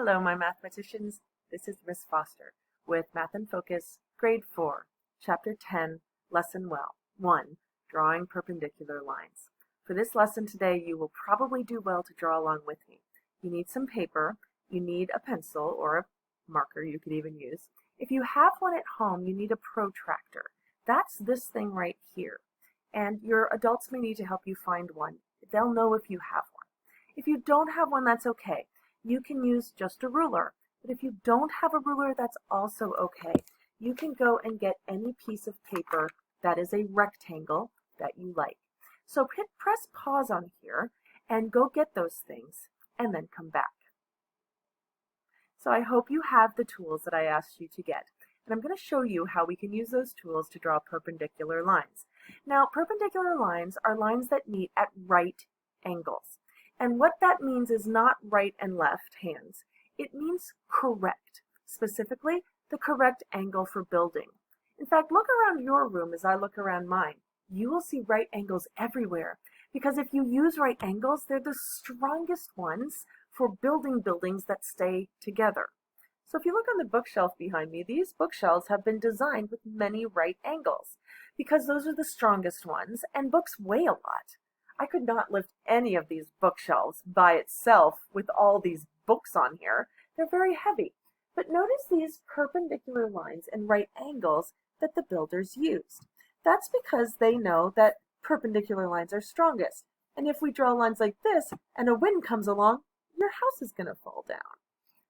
Hello, my mathematicians. This is Miss Foster with Math in Focus, Grade 4, Chapter 10, Lesson 1, Drawing Perpendicular Lines. For this lesson today, you will probably do well to draw along with me. You need some paper, you need a pencil or a marker you could even use. If you have one at home, you need a protractor. That's this thing right here. And your adults may need to help you find one. They'll know if you have one. If you don't have one, that's okay. You can use just a ruler. But if you don't have a ruler, that's also okay. You can go and get any piece of paper that is a rectangle that you like. So press pause on here and go get those things and then come back. So I hope you have the tools that I asked you to get. And I'm going to show you how we can use those tools to draw perpendicular lines. Now, perpendicular lines are lines that meet at right angles. And what that means is not right and left hands. It means correct, specifically the correct angle for building. In fact, look around your room as I look around mine. You will see right angles everywhere, because if you use right angles, they're the strongest ones for building buildings that stay together. So if you look on the bookshelf behind me, these bookshelves have been designed with many right angles, because those are the strongest ones, and books weigh a lot. I could not lift any of these bookshelves by itself with all these books on here. They're very heavy. But notice these perpendicular lines and right angles that the builders used. That's because they know that perpendicular lines are strongest. And if we draw lines like this and a wind comes along, your house is going to fall down.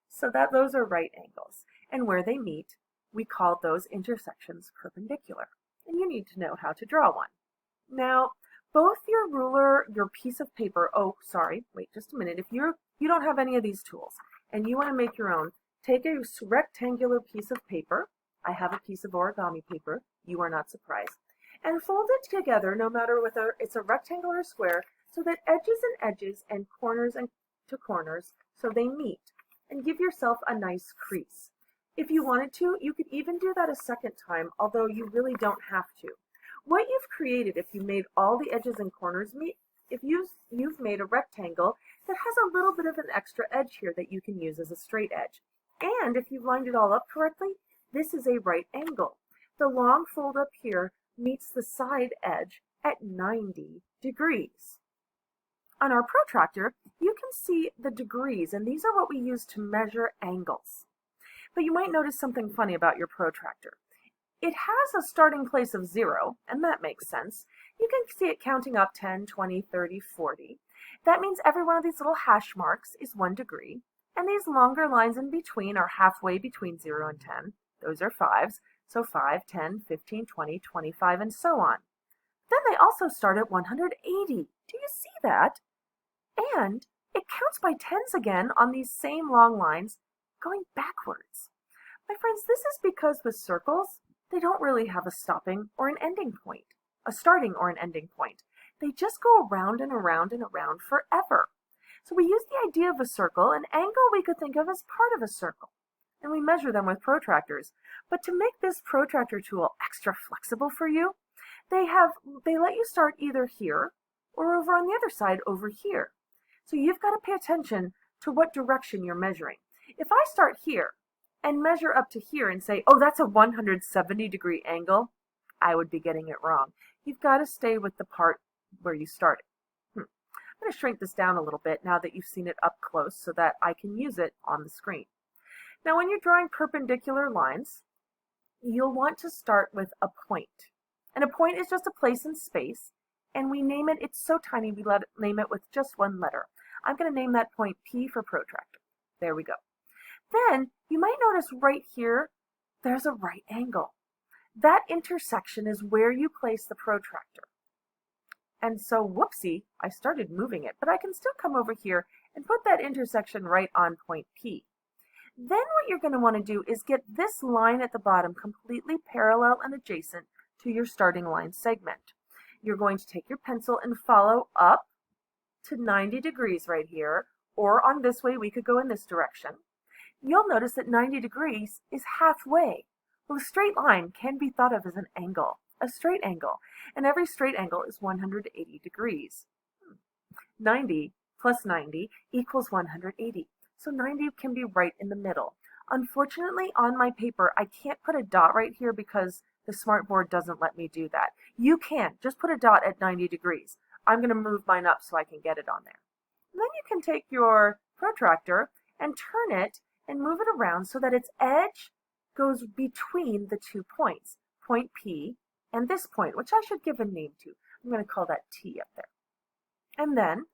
So those are right angles. And where they meet, we call those intersections perpendicular. And you need to know how to draw one. Now, both your ruler, your piece of paper, wait just a minute. If you don't have any of these tools and you want to make your own, take a rectangular piece of paper. I have a piece of origami paper. You are not surprised. And fold it together, no matter whether it's a rectangle or square, so that edges and edges and corners and to corners, so they meet. And give yourself a nice crease. If you wanted to, you could even do that a second time, although you really don't have to. What you've created, if you made all the edges and corners meet, if you've made a rectangle that has a little bit of an extra edge here that you can use as a straight edge. And if you've lined it all up correctly, this is a right angle. The long fold up here meets the side edge at 90 degrees. On our protractor, you can see the degrees, and these are what we use to measure angles. But you might notice something funny about your protractor. It has a starting place of 0, and that makes sense. You can see it counting up 10, 20, 30, 40. That means every one of these little hash marks is 1 degree, and these longer lines in between are halfway between 0 and 10. Those are 5s, so 5, 10, 15, 20, 25, and so on. Then they also start at 180. Do you see that? And it counts by tens again on these same long lines going backwards. My friends, this is because with circles, they don't really have a stopping or an ending point, a starting or an ending point. They just go around and around and around forever. So we use the idea of a circle, an angle we could think of as part of a circle, and we measure them with protractors. But to make this protractor tool extra flexible for you, they let you start either here or over on the other side over here. So you've got to pay attention to what direction you're measuring. If I start here and measure up to here and say, oh, that's a 170-degree angle, I would be getting it wrong. You've got to stay with the part where you started. I'm going to shrink this down a little bit now that you've seen it up close so that I can use it on the screen. Now, when you're drawing perpendicular lines, you'll want to start with a point. And a point is just a place in space, and we name it, it's so tiny, we name it with just one letter. I'm going to name that point P for protractor. There we go. Then you might notice right here, there's a right angle. That intersection is where you place the protractor. And so, whoopsie, I started moving it, but I can still come over here and put that intersection right on point P. Then what you're going to want to do is get this line at the bottom completely parallel and adjacent to your starting line segment. You're going to take your pencil and follow up to 90 degrees right here, or on this way we could go in this direction. You'll notice that 90 degrees is halfway. Well, a straight line can be thought of as an angle, a straight angle, and every straight angle is 180 degrees. 90 plus 90 equals 180. so 90 can be right in the middle. Unfortunately, on my paper, I can't put a dot right here because the smartboard doesn't let me do that. You can. Just put a dot at 90 degrees. I'm going to move mine up so I can get it on there. And then you can take your protractor and turn it and move it around so that its edge goes between the 2 points, point P and this point, which I should give a name to. I'm going to call that T up there. And then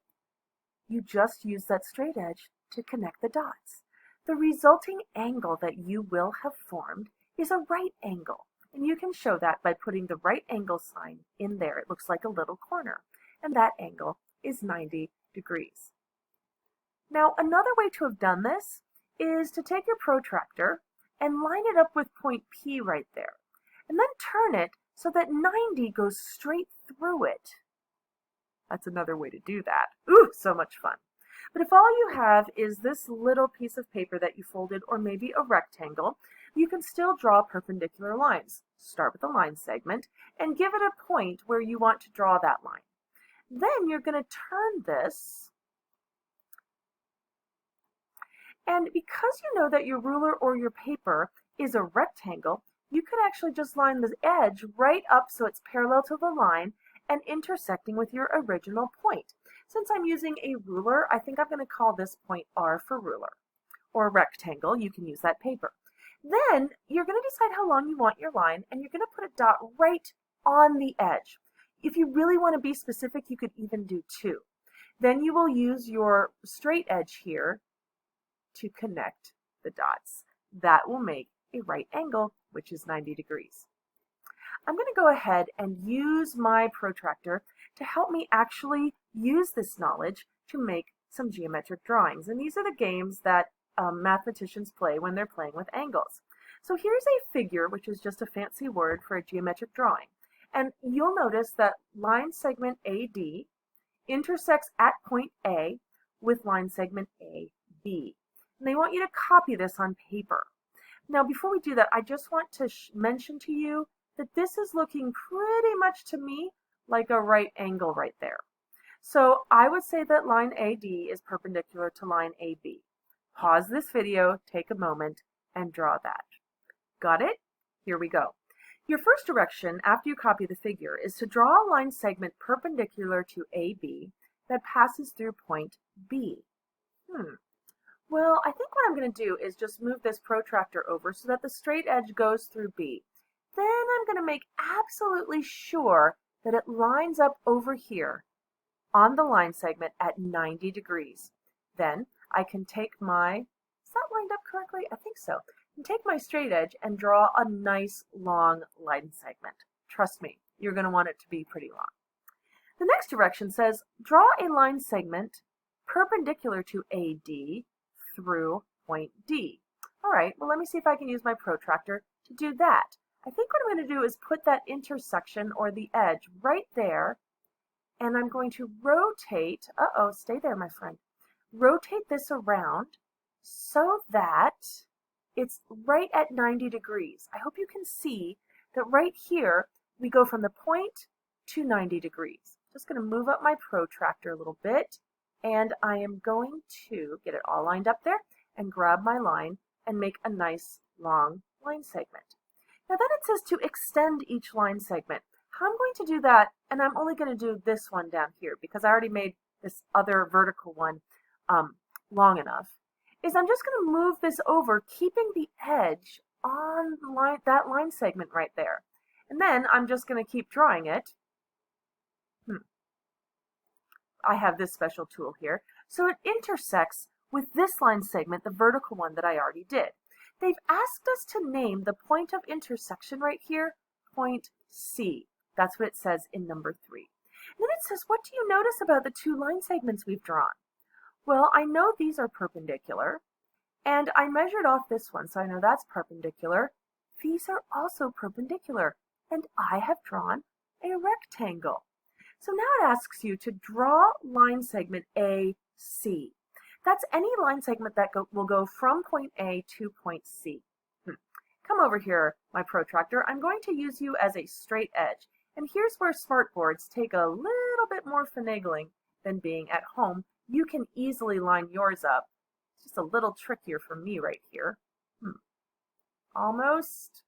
you just use that straight edge to connect the dots. The resulting angle that you will have formed is a right angle. And you can show that by putting the right angle sign in there. It looks like a little corner. And that angle is 90 degrees. Now, another way to have done this is to take your protractor and line it up with point P right there. And then turn it so that 90 goes straight through it. That's another way to do that. Ooh, so much fun. But if all you have is this little piece of paper that you folded, or maybe a rectangle, you can still draw perpendicular lines. Start with a line segment and give it a point where you want to draw that line. Then you're going to turn this, and because you know that your ruler or your paper is a rectangle, you could actually just line the edge right up so it's parallel to the line and intersecting with your original point. Since I'm using a ruler, I think I'm going to call this point R for ruler. Or rectangle, you can use that paper. Then you're going to decide how long you want your line, and you're going to put a dot right on the edge. If you really want to be specific, you could even do 2. Then you will use your straight edge here to connect the dots. That will make a right angle, which is 90 degrees. I'm going to go ahead and use my protractor to help me actually use this knowledge to make some geometric drawings. And these are the games that mathematicians play when they're playing with angles. So here's a figure, which is just a fancy word for a geometric drawing. And you'll notice that line segment AD intersects at point A with line segment AB. And they want you to copy this on paper. Now, before we do that, I just want to mention to you that this is looking pretty much to me like a right angle right there. So I would say that line AD is perpendicular to line AB. Pause this video, take a moment, and draw that. Got it? Here we go. Your first direction after you copy the figure is to draw a line segment perpendicular to AB that passes through point B. Well, I think what I'm going to do is just move this protractor over so that the straight edge goes through B. Then I'm going to make absolutely sure that it lines up over here on the line segment at 90 degrees. Then I can take my, is that lined up correctly? I think so. And take my straight edge and draw a nice long line segment. Trust me, you're going to want it to be pretty long. The next direction says draw a line segment perpendicular to AD through point D. All right, well, let me see if I can use my protractor to do that. I think what I'm going to do is put that intersection or the edge right there, and I'm going to rotate, stay there, my friend. Rotate this around so that it's right at 90 degrees. I hope you can see that right here, we go from the point to 90 degrees. Just going to move up my protractor a little bit, and I am going to get it all lined up there and grab my line and make a nice long line segment. Now then it says to extend each line segment. How I'm going to do that, and I'm only going to do this one down here because I already made this other vertical one long enough, is I'm just going to move this over, keeping the edge on that line segment right there. And then I'm just going to keep drawing it. I have this special tool here. So it intersects with this line segment, the vertical one that I already did. They've asked us to name the point of intersection right here, point C. That's what it says in number 3. And then it says, what do you notice about the 2 line segments we've drawn? Well, I know these are perpendicular, and I measured off this one, so I know that's perpendicular. These are also perpendicular, and I have drawn a rectangle. So now it asks you to draw line segment AC. That's any line segment that will go from point A to point C. Come over here, my protractor. I'm going to use you as a straight edge. And here's where smartboards take a little bit more finagling than being at home. You can easily line yours up Just a little trickier for me right here. Almost.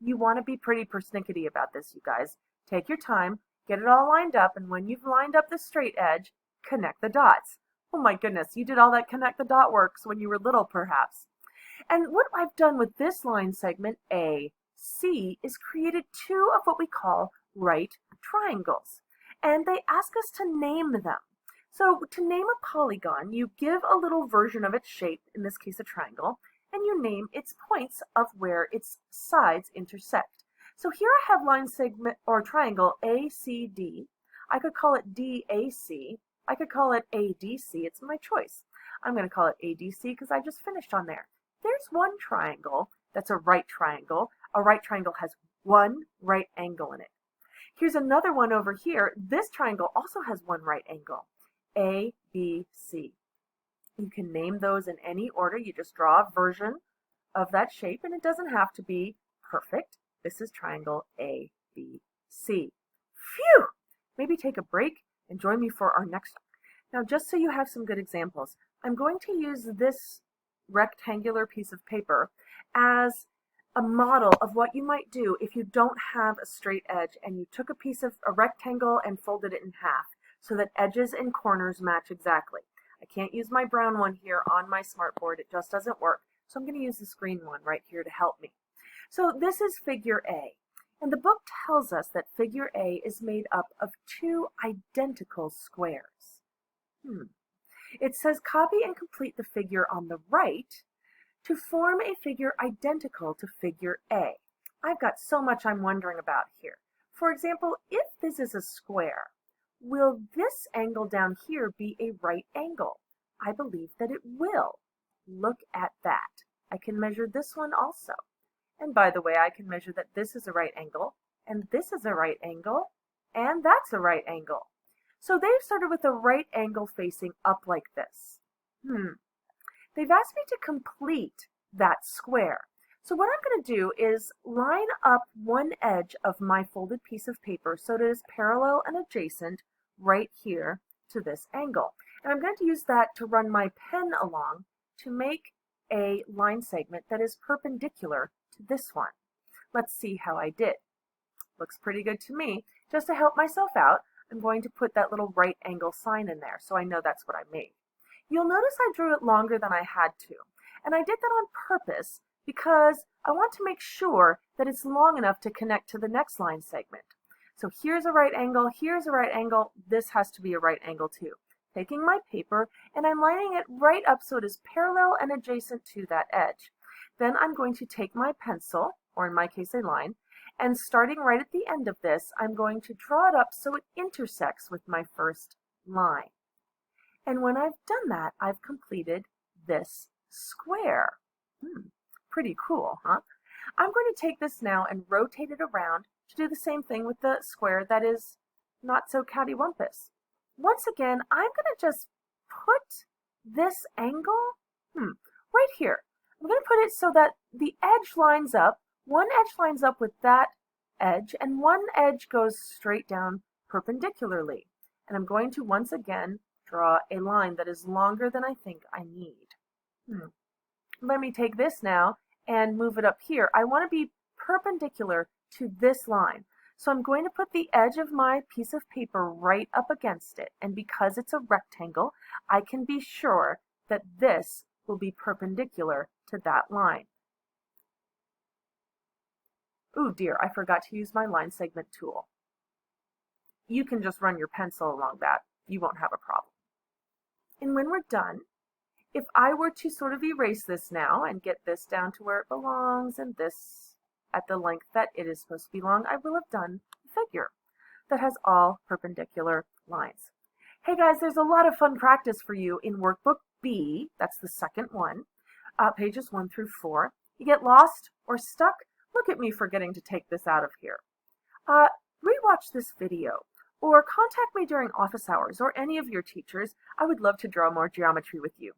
You want to be pretty persnickety about this, you guys. Take your time, get it all lined up, and when you've lined up the straight edge, connect the dots. Oh my goodness, you did all that connect the dot works when you were little, perhaps. And what I've done with this line segment, AC, is created two of what we call right triangles. And they ask us to name them. So to name a polygon, you give a little version of its shape, in this case a triangle, and you name its points of where its sides intersect. So here I have line segment or triangle ACD. I could call it DAC. I could call it ADC. It's my choice. I'm going to call it ADC because I just finished on there. There's one triangle that's a right triangle. A right triangle has one right angle in it. Here's another one over here. This triangle also has one right angle. ABC. You can name those in any order. You just draw a version of that shape, and it doesn't have to be perfect. This is triangle ABC. Phew! Maybe take a break and join me for our next one. Now, just so you have some good examples, I'm going to use this rectangular piece of paper as a model of what you might do if you don't have a straight edge and you took a rectangle and folded it in half so that edges and corners match exactly. I can't use my brown one here on my smartboard. It just doesn't work. So I'm going to use this green one right here to help me. So this is figure A. And the book tells us that figure A is made up of two identical squares. It says copy and complete the figure on the right to form a figure identical to figure A. I've got so much I'm wondering about here. For example, if this is a square, will this angle down here be a right angle? I believe that it will. Look at that. I can measure this one also. And by the way, I can measure that this is a right angle, and this is a right angle, and that's a right angle. So they've started with a right angle facing up like this. They've asked me to complete that square. So what I'm going to do is line up one edge of my folded piece of paper so that it's parallel and adjacent right here to this angle. And I'm going to use that to run my pen along to make a line segment that is perpendicular to this one. Let's see how I did. Looks pretty good to me. Just to help myself out, I'm going to put that little right angle sign in there so I know that's what I made. You'll notice I drew it longer than I had to. And I did that on purpose because I want to make sure that it's long enough to connect to the next line segment. So here's a right angle, here's a right angle, this has to be a right angle too. Taking my paper and I'm lining it right up so it is parallel and adjacent to that edge. Then I'm going to take my pencil, or in my case a line, and starting right at the end of this, I'm going to draw it up so it intersects with my first line. And when I've done that, I've completed this square. Pretty cool, huh? I'm going to take this now and rotate it around to do the same thing with the square that is not so cattywampus. Once again, I'm going to just put this angle right here. I'm going to put it so that the edge lines up. One edge lines up with that edge, and one edge goes straight down perpendicularly. And I'm going to once again draw a line that is longer than I think I need. Let me take this now and move it up here. I want to be perpendicular to this line. So I'm going to put the edge of my piece of paper right up against it. And because it's a rectangle, I can be sure that this will be perpendicular to that line. Ooh dear, I forgot to use my line segment tool. You can just run your pencil along that. You won't have a problem. And when we're done, if I were to sort of erase this now and get this down to where it belongs and this at the length that it is supposed to belong, I will have done a figure that has all perpendicular lines. Hey guys, there's a lot of fun practice for you in Workbook B, that's the second one, pages 1 through 4. You get lost or stuck? Look at me forgetting to take this out of here. Rewatch this video or contact me during office hours or any of your teachers. I would love to draw more geometry with you.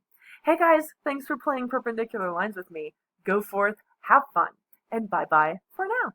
Hey guys, thanks for playing perpendicular lines with me. Go forth, have fun, and bye-bye for now.